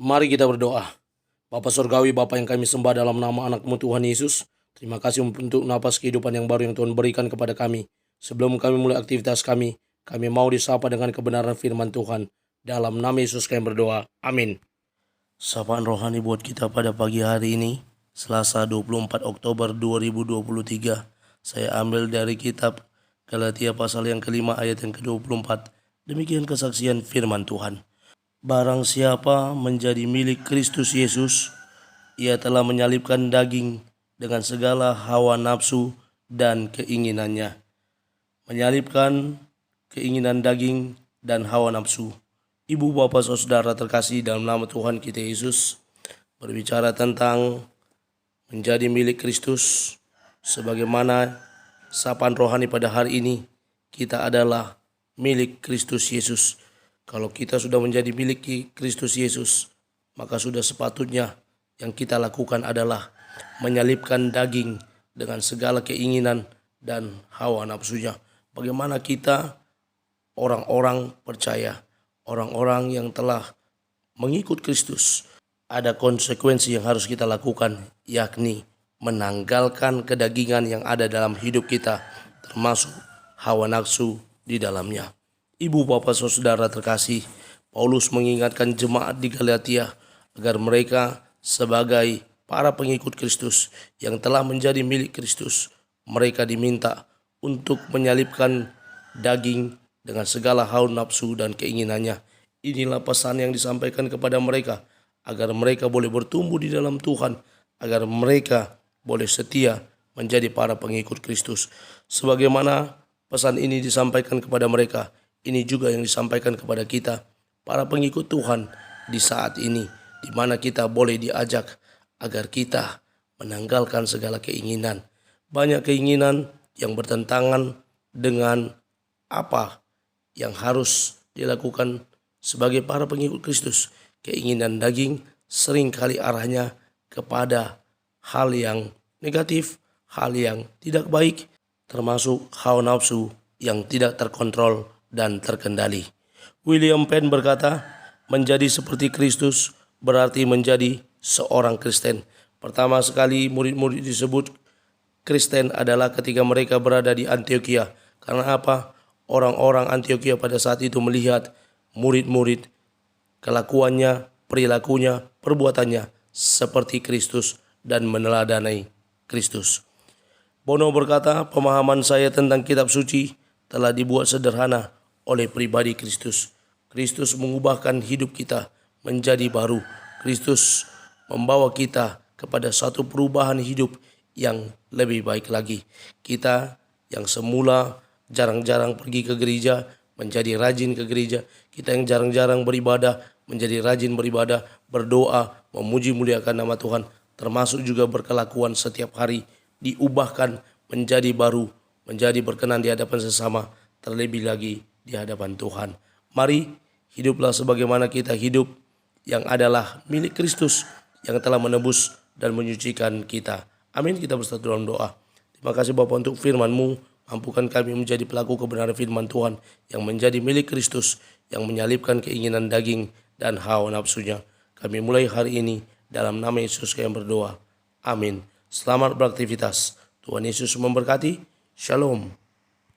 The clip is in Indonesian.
Mari kita berdoa. Bapa Surgawi, Bapa yang kami sembah dalam nama anak-Mu Tuhan Yesus, terima kasih untuk napas kehidupan yang baru yang Tuhan berikan kepada kami. Sebelum kami mulai aktivitas kami mau disapa dengan kebenaran firman Tuhan. Dalam nama Yesus kami berdoa. Amin. Sapaan rohani buat kita pada pagi hari ini, Selasa 24 Oktober 2023. Saya ambil dari kitab Galatia pasal yang kelima ayat yang ke-24. Demikian kesaksian firman Tuhan. Barang siapa menjadi milik Kristus Yesus, ia telah menyalibkan daging dengan segala hawa nafsu dan keinginannya. Menyalibkan keinginan daging dan hawa nafsu. Ibu, bapak, saudara terkasih, dalam nama Tuhan kita Yesus, berbicara tentang menjadi milik Kristus. Sebagaimana sapaan rohani pada hari ini, kita adalah milik Kristus Yesus. Kalau kita sudah menjadi milik Kristus Yesus, maka sudah sepatutnya yang kita lakukan adalah menyalibkan daging dengan segala keinginan dan hawa nafsunya. Bagaimana kita orang-orang percaya, orang-orang yang telah mengikut Kristus, ada konsekuensi yang harus kita lakukan, yakni menanggalkan kedagingan yang ada dalam hidup kita, termasuk hawa nafsu di dalamnya. Ibu, bapak, saudara terkasih, Paulus mengingatkan jemaat di Galatia agar mereka sebagai para pengikut Kristus yang telah menjadi milik Kristus, mereka diminta untuk menyalibkan daging dengan segala hawa nafsu dan keinginannya. Inilah pesan yang disampaikan kepada mereka agar mereka boleh bertumbuh di dalam Tuhan, agar mereka boleh setia menjadi para pengikut Kristus. Sebagaimana pesan ini disampaikan kepada mereka, ini juga yang disampaikan kepada kita, para pengikut Tuhan di saat ini, di mana kita boleh diajak agar kita menanggalkan segala keinginan. Banyak keinginan yang bertentangan dengan apa yang harus dilakukan sebagai para pengikut Kristus. Keinginan daging seringkali arahnya kepada hal yang negatif, hal yang tidak baik, termasuk hawa nafsu yang tidak terkontrol dan terkendali. William Penn berkata, menjadi seperti Kristus berarti menjadi seorang Kristen. Pertama sekali murid-murid disebut Kristen adalah ketika mereka berada di Antioquia. Karena apa? Orang-orang Antioquia pada saat itu melihat murid-murid, kelakuannya, perilakunya, perbuatannya seperti Kristus dan meneladani Kristus. Bono berkata, pemahaman saya tentang kitab suci telah dibuat sederhana oleh pribadi Kristus. Kristus mengubahkan hidup kita menjadi baru. Kristus membawa kita kepada satu perubahan hidup yang lebih baik lagi. Kita yang semula jarang-jarang pergi ke gereja menjadi rajin ke gereja. Kita yang jarang-jarang beribadah menjadi rajin beribadah, berdoa, memuji muliakan nama Tuhan, termasuk juga berkelakuan setiap hari diubahkan menjadi baru, menjadi berkenan di hadapan sesama, terlebih lagi di hadapan Tuhan. Mari hiduplah sebagaimana kita hidup yang adalah milik Kristus yang telah menebus dan menyucikan kita. Amin. Kita bersatu dalam doa. Terima kasih Bapa untuk firman-Mu. Mampukan kami menjadi pelaku kebenaran firman Tuhan yang menjadi milik Kristus, yang menyalibkan keinginan daging dan hawa nafsunya. Kami mulai hari ini dalam nama Yesus kami berdoa. Amin. Selamat beraktivitas. Tuhan Yesus memberkati. Shalom.